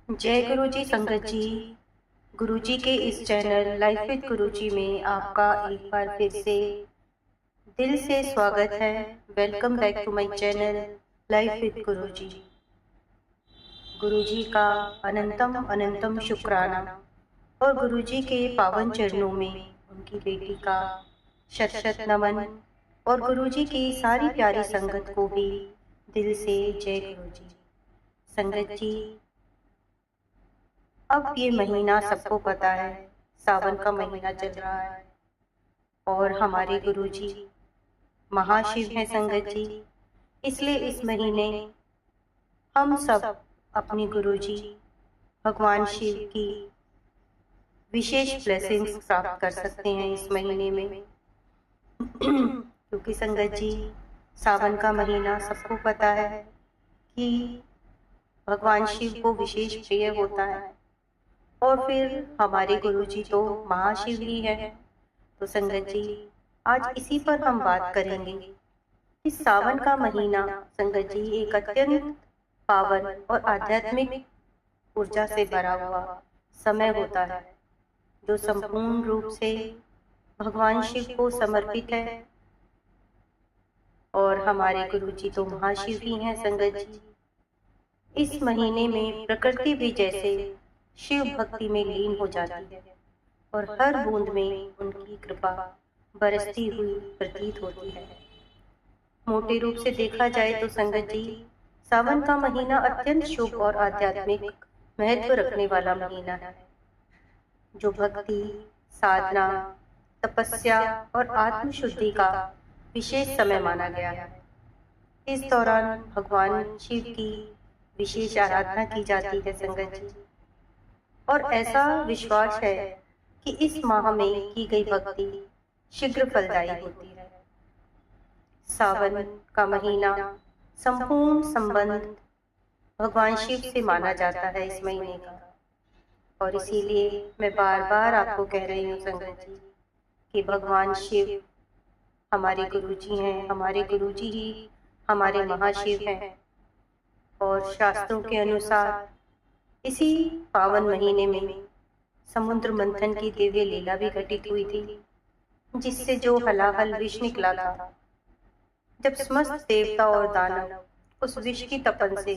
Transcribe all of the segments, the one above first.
जय गुरु जी संगत जी। गुरु जी के इस चैनल लाइफ विद गुरु जी में आपका एक बार फिर से दिल से स्वागत है। Welcome back to my channel life with Guru ji. गुरु जी का अनंतम अनंतम शुक्राना और गुरु जी के पावन चरणों में उनकी बेटी का शत शत नमन और गुरु जी की सारी प्यारी संगत को भी दिल से जय गुरु जी। संगत जी, अब ये महीना सबको पता है, सावन का महीना चल रहा है और हमारे गुरुजी महाशिव हैं संगत जी। इसलिए इस महीने हम सब अपने गुरुजी भगवान शिव की विशेष ब्लेसिंग्स प्राप्त कर सकते हैं इस महीने में। क्योंकि संगत जी, सावन का महीना सबको पता है कि भगवान शिव को विशेष प्रिय होता है और फिर हमारे गुरुजी तो महाशिव ही हैं। तो संगत जी, आज इसी पर हम बात करेंगे कि सावन का महीना संगत जी एक अत्यंत पावन और आध्यात्मिक ऊर्जा से भरा हुआ समय होता है, जो संपूर्ण रूप से भगवान शिव को समर्पित है और हमारे गुरुजी तो महाशिव ही हैं संगत जी। इस महीने में प्रकृति भी जैसे शिव भक्ति में लीन हो जाती है और हर बूंद में उनकी कृपा बरसती हुई प्रतीत होती है। मोटे रूप से देखा जाए तो संगत जी, सावन का महीना अत्यंत शुभ और आध्यात्मिक महत्व रखने वाला महीना है, जो भक्ति, साधना, तपस्या और आत्मशुद्धि का विशेष समय माना गया है। इस दौरान भगवान शिव की विशेष आराधना की जाती है संगत जी, और ऐसा विश्वास है कि इस माह में की गई भक्ति शीघ्र फलदायी होती है। सावन का महीना संपूर्ण संबंध भगवान शिव से माना जाता है इस महीने का, और इसीलिए मैं बार बार आपको कह रही हूँ संगत जी कि भगवान शिव हमारे गुरुजी हैं, हमारे गुरुजी ही हमारे महाशिव हैं। और शास्त्रों के अनुसार इसी पावन महीने में समुद्र मंथन की दिव्य लीला भी घटित हुई थी, जिससे जो हलाहल विष निकला था। जब समस्त देवता और दानव उस विष की तपन से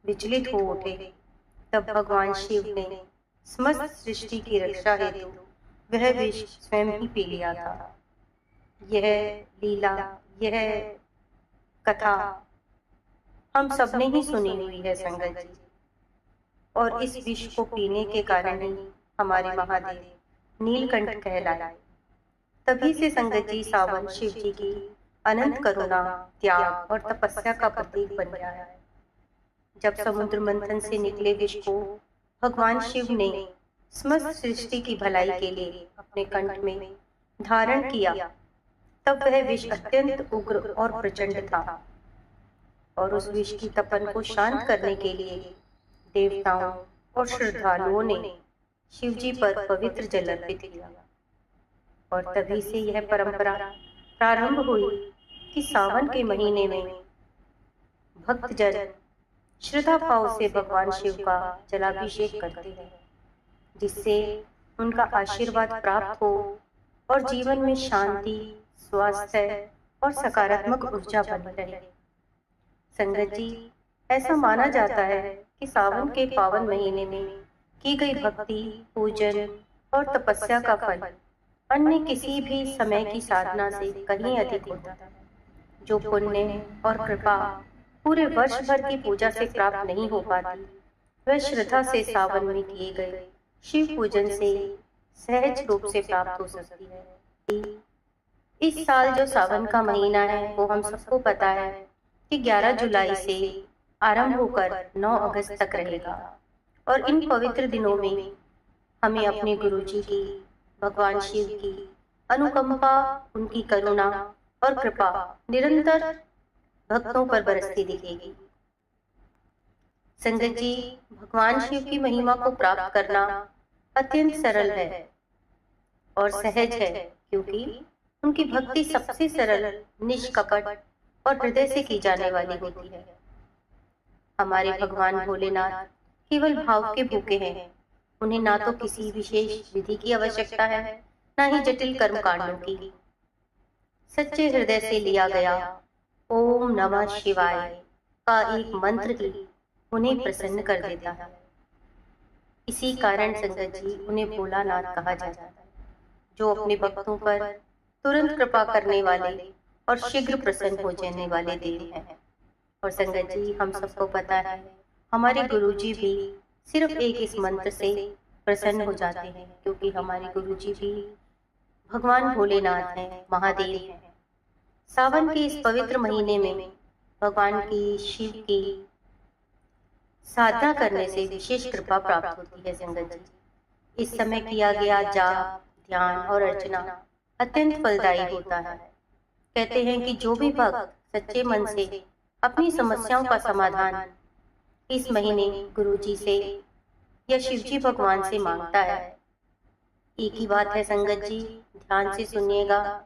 विचलित हो उठे, तब भगवान शिव ने समस्त सृष्टि की रक्षा हेतु वह विष स्वयं ही पी लिया था। यह लीला, यह कथा हम सबने ही सुनी हुई है संगत जी, और इस विष को पीने के कारण ही हमारे महादेव नीलकंठ कहलाए। तभी से संगत जी सावन शिव जी की अनंत करुणा, त्याग और तपस्या का प्रतीक बन गया है। जब समुद्र मंथन से निकले विष को भगवान शिव ने समस्त सृष्टि की भलाई के लिए अपने कंठ में धारण किया, तब वह विष अत्यंत उग्र और प्रचंड था, और उस विष की तपन को शांत करने के लिए देवताओं और श्रद्धालुओं ने शिव जी पर पवित्र जल अर्पित किया। और तभी से यह परंपरा प्रारंभ हुई कि सावन के महीने में भक्तजन श्रद्धा भाव से भगवान शिव का जलाभिषेक करते हैं, जिससे उनका आशीर्वाद प्राप्त हो और जीवन में शांति, स्वास्थ्य और सकारात्मक ऊर्जा बनी रहे। संगत जी, ऐसा माना जाता है कि सावन के पावन महीने में की गई भक्ति, पूजन और तपस्या का फल अन्य किसी भी समय की साधना से कहीं अधिक होता है। जो पुण्य और कृपा पूरे वर्ष भर की पूजा से प्राप्त नहीं हो पाती, वह श्रद्धा से सावन में किए गए शिव पूजन से सहज रूप से प्राप्त हो सकती है। इस साल जो सावन का महीना है, वो हम सबको पता है कि 11 जुलाई से आरंभ होकर 9 अगस्त तक रहेगा, और इन पवित्र दिनों में हमें अपने गुरुजी की, भगवान शिव की अनुकंपा, उनकी करुणा और कृपा निरंतर भक्तों पर बरसती दिखेगी। संगत जी, भगवान शिव की महिमा को प्राप्त करना अत्यंत सरल है और सहज है, क्योंकि उनकी भक्ति सबसे सरल, निष्कपट और हृदय से की जाने वाली होती है। हमारे भगवान भोलेनाथ केवल भाव के भूखे हैं। उन्हें ना तो किसी विशेष विधि की आवश्यकता है, ना ही जटिल कर्म कांडों की। सच्चे हृदय से लिया गया ओम नमः शिवाय का एक मंत्र ही उन्हें प्रसन्न कर देता है। इसी कारण संगत जी उन्हें भोलानाथ कहा जाता है, जो अपने भक्तों पर तुरंत कृपा करने वाले और शीघ्र प्रसन्न हो जाने वाले देव हैं। और संगत जी हम सबको पता है, हमारे गुरुजी भी सिर्फ एक इस मंत्र से प्रसन्न हो जाते हैं, क्योंकि हमारे गुरुजी भी भगवान भोलेनाथ हैं, महादेव हैं। सावन के इस पवित्र महीने में भगवान की शिव की साधना करने से विशेष कृपा प्राप्त होती है। संगत जी इस समय किया गया जाप, ध्यान और अर्चना अत्यंत फलदायी होता है। कहते हैं कि जो भी भक्त सच्चे मन से अपनी समस्याओं का समाधान इस महीने गुरुजी से या शिवजी भगवान से मांगता है, एक ही बात है संगत जी, ध्यान से सुनिएगा,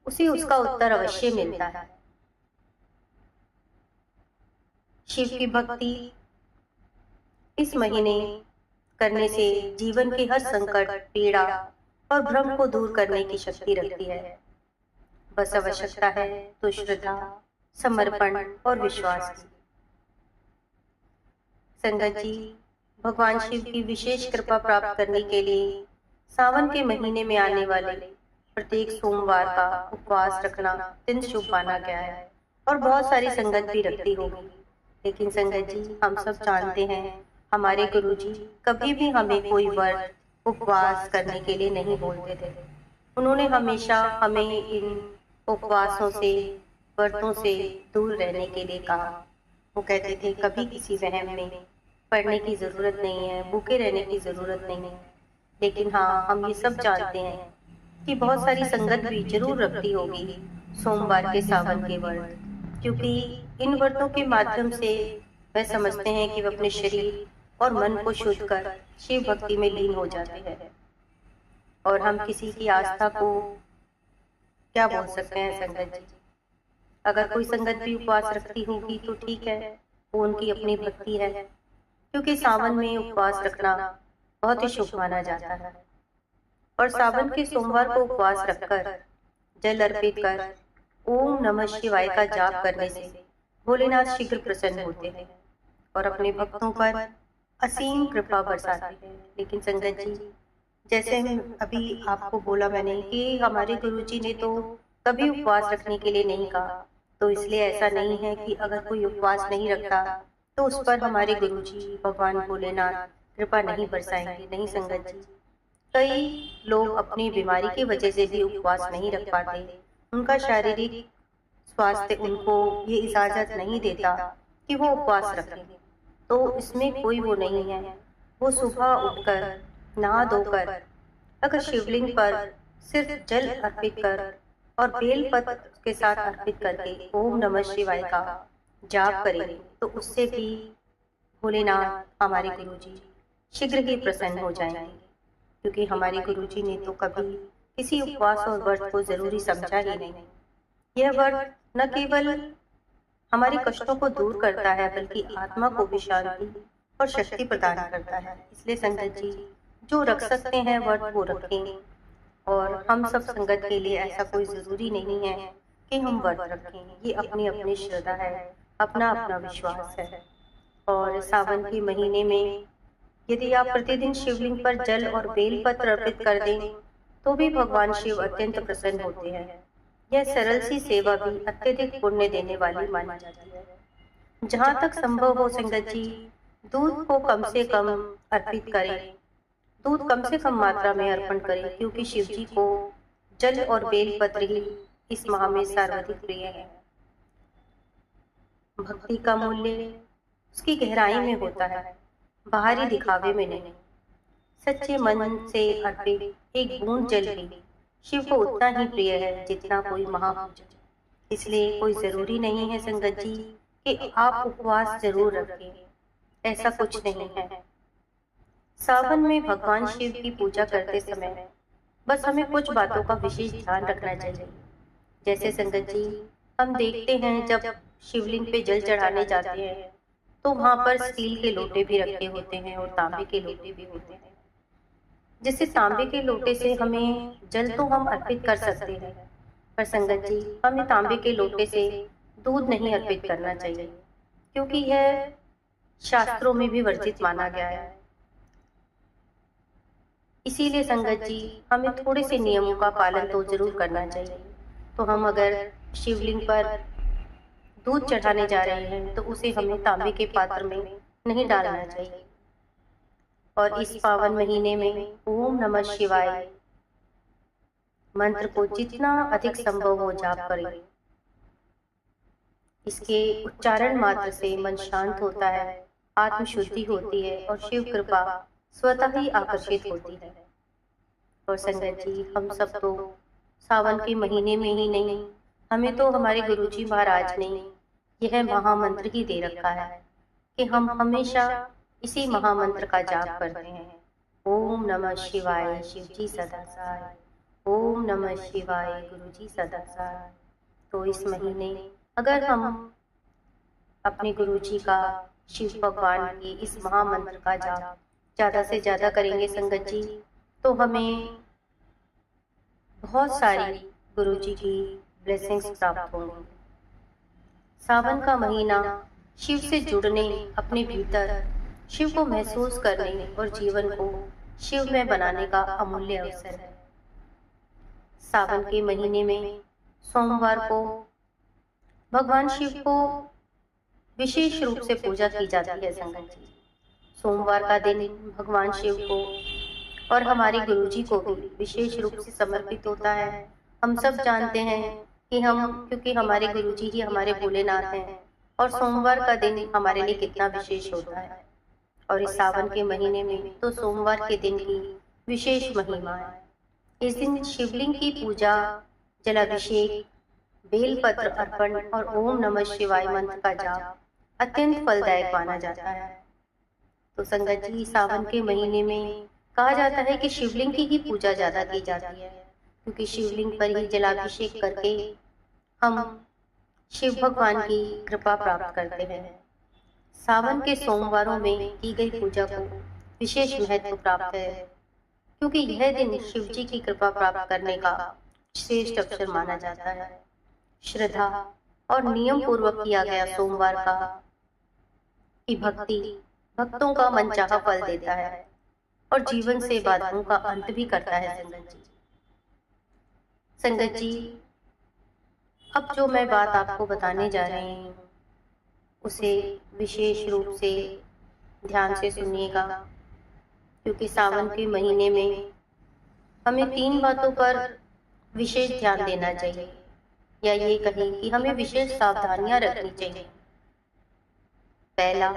उसे उसका उत्तर अवश्य मिलता है। शिव की भक्ति इस महीने करने से जीवन के हर संकट, पीड़ा और भ्रम को दूर करने की शक्ति रखती है। बस आवश्यकता है तो श्रद्धा, समर्पण और विश्वास की। संगत जी भगवान शिव की विशेष कृपा प्राप्त करने के लिए सावन के महीने में आने वाले प्रत्येक सोमवार का उपवास रखना अत्यंत शुभ माना गया है, और बहुत सारी संगत भी रखती होगी। लेकिन संगत जी हम सब जानते हैं, हमारे गुरुजी कभी भी हमें कोई व्रत उपवास करने के लिए नहीं बोलते थे। उन्होंने हमेशा हमें इन उपवासों से, व्रतों से दूर रहने के लिए कहा। वो कहते थे कभी किसी वहम में पढ़ने की जरूरत नहीं है, भूखे रहने की जरूरत नहीं है। लेकिन हाँ, हम ये सब जानते हैं कि बहुत सारी संगत भी जरूर रखती होगी सोमवार के सावन के व्रत, क्योंकि इन व्रतों के माध्यम से वह समझते हैं कि वे अपने शरीर और मन को शुद्ध कर शिव भक्ति में लीन हो जाते हैं। और हम किसी की आस्था को क्या बोल सकते हैं संगत जी। अगर कोई संगत भी उपवास रखती होगी तो ठीक है, वो उनकी अपनी भक्ति है, क्योंकि सावन में उपवास रखना बहुत ही शुभ माना जाता है। और सावन के सोमवार को उपवास रखकर जल अर्पित कर ओम नमः शिवाय का जाप करने से भोलेनाथ शीघ्र प्रसन्न होते हैं और अपने भक्तों पर असीम कृपा बरसाते हैं। लेकिन संगत जी जैसे अभी आपको बोला मैंने कि हमारे गुरुजी ने तो कभी उपवास रखने के लिए नहीं कहा, तो इसलिए ऐसा नहीं है कि अगर कोई उपवास नहीं रखता तो उस पर हमारे गुरुजी भगवान भोलेनाथ कृपा नहीं बरसाएंगे। नहीं संगत जी, कई लोग अपनी बीमारी की वजह से भी उपवास नहीं रख पाते। उनका शारीरिक स्वास्थ्य उनको ये इजाजत नहीं देता कि वो उपवास रखें, तो इसमें कोई वो नहीं है। वो सुबह उठकर नहा धोकर अगर शिवलिंग पर सिर्फ जल अर्पित कर और बेलपत्र के साथ अर्पित करके ओम नमः शिवाय का जाप करें, तो उससे भी भोलेनाथ हमारे गुरुजी शीघ्र ही प्रसन्न हो जाएंगे। क्योंकि हमारे गुरुजी ने तो कभी किसी उपवास और व्रत को जरूरी समझा ही नहीं। यह व्रत न केवल हमारे कष्टों को दूर करता है, बल्कि आत्मा को भी शांति और शक्ति प्रदान करता है। इसलिए संगत जी जो रख सकते हैं व्रत वो रखें, और हम सब संगत के लिए ऐसा कोई जरूरी नहीं है कि हम व्रत रखें। ये अपनी अपनी श्रद्धा है, अपना अपना विश्वास है। और सावन के महीने में यदि आप प्रतिदिन शिवलिंग पर जल और बेलपत्र अर्पित कर दें तो भी भगवान शिव अत्यंत प्रसन्न होते हैं। यह सरल सी सेवा भी अत्यधिक पुण्य देने वाली मानी जाती है। जहाँ तक संभव हो संगत जी दूध को कम से कम अर्पित करें, दूध कम से कम मात्रा में अर्पण करें, क्योंकि शिव जी को जल और बेलपत्र ही इस माह में सर्वाधिक प्रिय है। भक्ति का मूल्य उसकी गहराई में होता है, बाहरी दिखावे में नहीं। सच्चे मन से अर्पित एक बूंद जल भी शिव को उतना ही प्रिय है जितना कोई महापूजन। इसलिए कोई जरूरी नहीं है संगत जी कि आप उपवास जरूर रखें, ऐसा कुछ नहीं है। सावन में भगवान शिव की पूजा करते समय बस हमें कुछ बातों का विशेष ध्यान रखना चाहिए। जैसे संगत जी हम देखते हैं जब शिवलिंग पे जल चढ़ाने जाते हैं तो वहां पर स्टील के लोटे भी रखे होते हैं और तांबे के लोटे भी होते हैं। जैसे तांबे के लोटे से हमें जल तो हम अर्पित कर सकते हैं, पर संगत जी हमें तांबे के लोटे से दूध नहीं अर्पित करना चाहिए, क्योंकि यह शास्त्रों में भी वर्जित माना गया है। इसीलिए संगत जी हमें थोड़े से नियमों का पालन तो जरूर करना चाहिए। तो हम अगर शिवलिंग पर दूध चढ़ाने जा रहे हैं तो उसे हमें तांबे के पात्र में नहीं डालना चाहिए। और इस पावन महीने में ओम नमः शिवाय मंत्र को जितना अधिक संभव हो जाप करें। इसके उच्चारण मात्र से मन शांत होता है, आत्म शुद्धि होती है और शिव कृपा स्वतः ही आकर्षित होती है। और संगत जी हम सब तो सावन के महीने में ही नहीं, हमें तो हमारे गुरुजी महाराज ने यह महामंत्र ही दे रखा है कि हम हमेशा इसी महामंत्र का जाप करते हैं। ओम नमः शिवाय शिव जी सदा सहाय, ओम नमः शिवाय गुरु जी सदा सहाय। तो इस महीने अगर हम अपने गुरु जी का, शिव भगवान की इस महामंत्र का जाप ज़्यादा से ज़्यादा करेंगे संगत जी, तो हमें बहुत सारी गुरु जी की ब्लेसिंग्स प्राप्त होंगी। सावन का महीना शिव से जुड़ने, अपने भीतर शिव को महसूस करने और जीवन को शिव में बनाने का अमूल्य अवसर है। सावन के महीने में सोमवार को भगवान शिव को विशेष रूप से पूजा की जाती है संगत जी। सोमवार का दिन भगवान शिव को और हमारे गुरुजी को भी विशेष रूप से समर्पित होता है। हम सब जानते हैं कि क्योंकि हमारे गुरुजी ही हमारे भोलेनाथ हैं और सोमवार का दिन हमारे लिए कितना विशेष होता है। और इस सावन के महीने में तो सोमवार के दिन की विशेष महिमा है। इस दिन शिवलिंग की पूजा, जलाभिषेक, बेलपत्र अर्पण और ओम नमः शिवाय मंत्र का जाप अत्यंत फलदायक माना जाता है। तो संगत जी सावन के महीने में कहा जाता है कि शिवलिंग की ही पूजा ज्यादा की जाती है, क्योंकि शिवलिंग पर ही जलाभिषेक करके हम शिव भगवान की कृपा प्राप्त करते हैं। सावन के सोमवारों में की गई पूजा को विशेष महत्व प्राप्त है, क्योंकि यह दिन शिव जी की कृपा प्राप्त करने का श्रेष्ठ अवसर माना जाता है। श्रद्धा और नियम पूर्वक किया गया सोमवार का की भक्ति भक्तों का मनचाहा फल देता है और जीवन से बाधाओं का अंत भी करता है। संगत जी अब जो मैं बात आपको बताने जा रही हूँ उसे विशेष रूप से ध्यान से सुनिएगा, क्योंकि सावन के महीने में हमें 3 बातों पर विशेष ध्यान देना चाहिए, या ये कहें कि हमें विशेष सावधानियां रखनी चाहिए। पहला,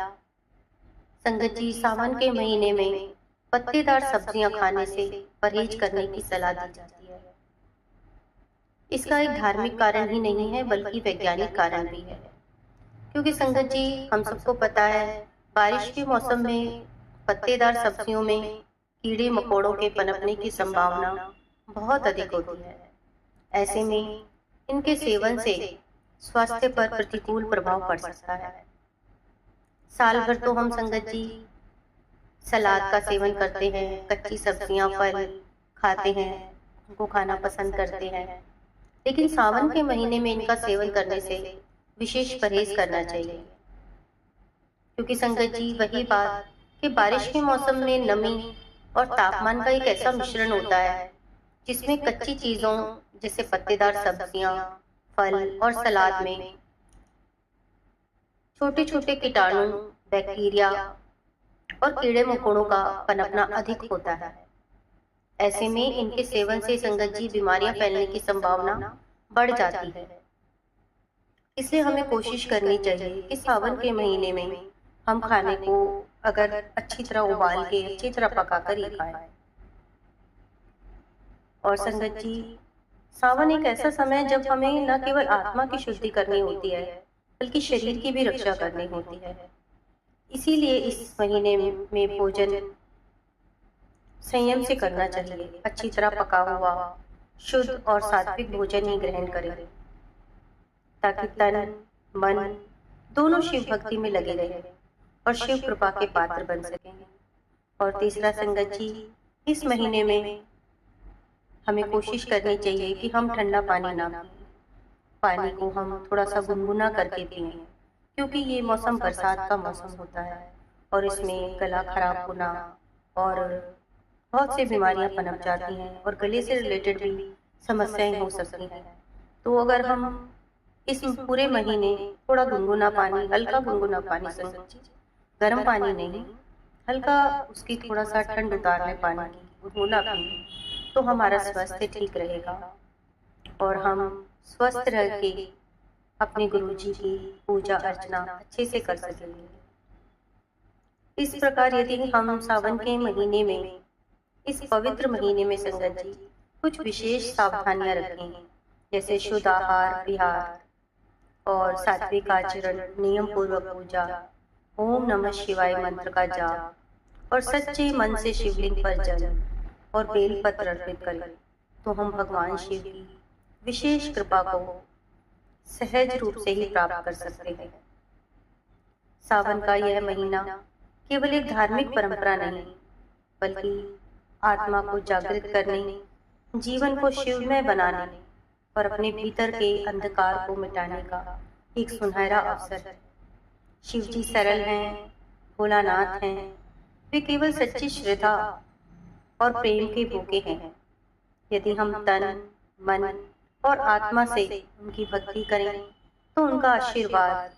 संगत जी सावन के महीने में पत्तेदार सब्जियां खाने से परहेज करने की सलाह दी जाती है। इसका एक धार्मिक कारण ही नहीं है बल्कि वैज्ञानिक कारण भी है, क्योंकि संगत जी हम सबको पता है बारिश के मौसम में पत्तेदार सब्जियों में कीड़े मकोड़ों के पनपने की संभावना बहुत अधिक होती है। ऐसे में इनके सेवन से स्वास्थ्य पर प्रतिकूल प्रभाव पड़ सकता है। साल भर तो हम संगत जी सलाद का सेवन करते हैं, कच्ची सब्जियां, फल खाते हैं, उनको खाना पसंद करते हैं, लेकिन सावन के महीने में इनका सेवन करने से विशेष परहेज करना चाहिए, क्योंकि संगत जी वही बात कि बारिश के मौसम में नमी और तापमान का एक ऐसा मिश्रण होता है जिसमें कच्ची चीजों जैसे पत्तेदार सब्जियां, फल और सलाद में छोटे छोटे कीटाणु, बैक्टीरिया और कीड़े मकोड़ों का पनपना अधिक होता है। ऐसे में इनके सेवन से संगत जी बीमारियां फैलने की संभावना बढ़ जाती है। इसलिए हमें कोशिश करनी चाहिए कि सावन के महीने में हम खाने को अगर अच्छी तरह उबाल के अच्छी तरह पका कर ही खाएं। और संगत जी सावन एक ऐसा समय है जब हमें न केवल आत्मा की शुद्धि करनी होती है बल्कि शरीर की भी रक्षा करनी होती है। इसीलिए इस महीने में भोजन संयम से करना चाहिए। अच्छी तरह पका हुआ शुद्ध और सात्विक भोजन ही ग्रहण करें, ताकि तन मन दोनों शिव भक्ति में लगे रहे और शिव कृपा के पात्र बन सकें। और तीसरा संगत जी, इस महीने में हमें कोशिश करनी चाहिए कि हम ठंडा पानी ना पिएं। पानी को हम थोड़ा सा गुनगुना करके पिएं, क्योंकि ये मौसम बरसात का मौसम होता है और इसमें गला खराब होना और बहुत सी बीमारियां पनप जाती हैं और गले से रिलेटेड भी समस्याएं हो सकती हैं। तो अगर हम इस पूरे महीने थोड़ा गुनगुना पानी, हल्का गुनगुना पानी, संगत जी, गर्म पानी नहीं, हल्का उसकी थोड़ा सा ठंड उतारने पानी की गुनगुना पिए, तो हमारा स्वास्थ्य ठीक रहेगा और हम स्वस्थ रह के अपने गुरु जी की पूजा अर्चना अच्छे से कर सकेंगे। इस प्रकार यदि हम सावन के महीने में, इस पवित्र महीने में संगत जी, कुछ विशेष सावधानियां रखें, जैसे शुद्ध आहार विहार और सात्विक आचरण, नियम पूर्वक पूजा, ओम नमः शिवाय मंत्र का जाप और सच्चे मन से शिवलिंग पर जल और बेलपत्र अर्पित करें, तो हम भगवान शिव की विशेष कृपा को सहज रूप से ही प्राप्त कर सकते हैं। सावन का यह महीना केवल एक धार्मिक परंपरा नहीं, बल्कि आत्मा को जागृत करने, जीवन को शिवमय बनाने और अपने भीतर के अंधकार को मिटाने का एक सुनहरा अवसर है। शिव जी सरल हैं, भोलानाथ हैं, वे केवल सच्ची श्रद्धा और प्रेम के भूखे हैं। यदि हम तन, मन और आत्मा से उनकी भक्ति करें, तो उनका आशीर्वाद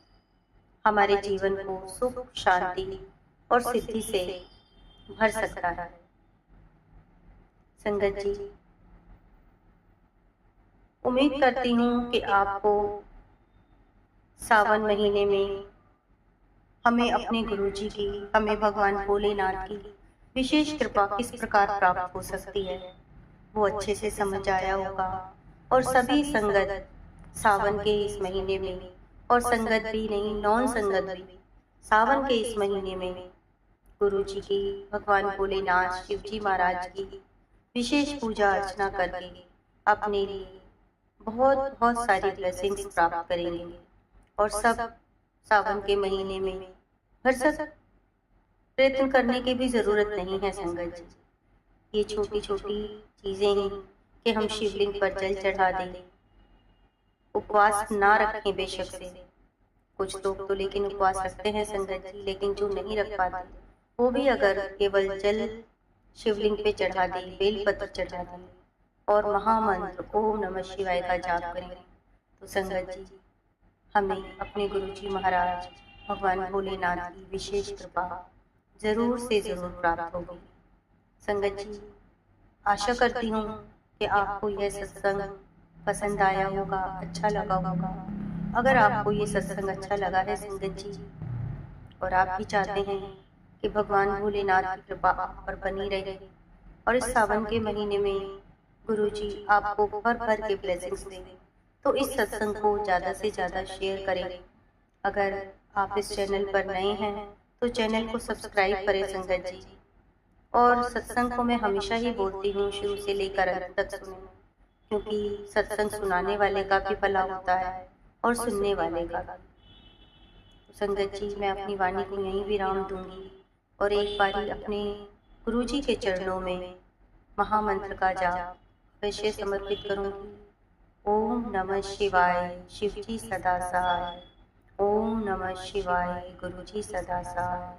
हमारे जीवन को सुख, शांति और सिद्धि से भर सकता है। संगत जी, उम्मीद करती हूँ कि आपको सावन महीने में हमें अपने गुरु जी की, हमें भगवान भोलेनाथ की विशेष कृपा किस प्रकार प्राप्त हो सकती है वो अच्छे से समझ आया होगा। और सभी संगत सावन के इस महीने में, और संगत भी नहीं, नॉन संगत भी, सावन के इस महीने में गुरु जी की, भगवान भोलेनाथ शिव जी महाराज की विशेष पूजा अर्चना करके अपने लिए बहुत बहुत सारी ब्लेसिंग्स प्राप्त करेंगे। और सब सावन के महीने में भरसक प्रयत्न करने की भी जरूरत नहीं है संगत जी। ये छोटी छोटी चीजें हैं कि हम शिवलिंग पर जल चढ़ा दें, उपवास ना रखें बेशक से, कुछ लोग तो लेकिन उपवास रखते हैं संगत जी, लेकिन जो नहीं रख पाते वो भी अगर केवल जल शिवलिंग पे चढ़ा दें, बेलपत्र चढ़ा दें और महामंत्र ओम नमः शिवाय का जाप करें, तो संगत जी हमें अपने गुरु जी महाराज भगवान भोलेनाथ की विशेष कृपा जरूर से जरूर प्राप्त होगी। संगत जी, आशा करती हूँ कि आपको यह सत्संग पसंद आया होगा, अच्छा लगा होगा। अगर आपको ये सत्संग अच्छा लगा है संगत जी, और आप भी चाहते हैं कि भगवान भोलेनाथ की कृपा आप पर बनी रहे और इस सावन के महीने में गुरु जी आपको भर भर के ब्लेसिंग्स दें, तो इस सत्संग को ज़्यादा से ज़्यादा शेयर करें। अगर आप इस चैनल पर नए हैं तो चैनल को सब्सक्राइब करें संगत जी। और सत्संग को मैं हमेशा ही बोलती हूँ, शुरू से लेकर अंत तक सुने, क्योंकि सत्संग सुनाने वाले का भी भला होता है और सुनने वाले का भी। तो संगत जी, मैं अपनी वाणी को यहीं विराम दूंगी और एक बारी अपने गुरु जी के चरणों में महामंत्र का जाप अवश्य समर्पित करूंगी। ओम नमः शिवाय, शिव जी सदा सहाय। ओम नमः शिवाय, गुरु जी सदा सहाय।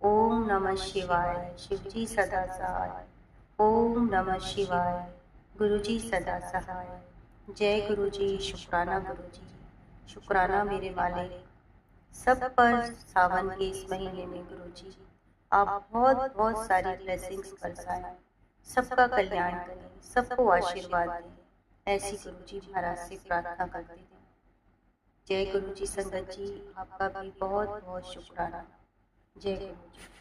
ओम नमः शिवाय, शिव जी सदा सहाय। ओम नमः शिवाय, गुरु जी सदा सहाय। जय गुरु जी, शुक्राना गुरु जी, शुक्राना मेरे मालिक। सब पर सावन के इस महीने में गुरु जी आप बहुत बहुत सारी ब्लेसिंग्स बरसाएं, सबका कल्याण करें, सबको आशीर्वाद दें, ऐसी गुरु जी महाराज से प्रार्थना करते हैं। जय गुरु जी। संगत जी, आपका भी बहुत बहुत शुक्राना। जय गुरु जी।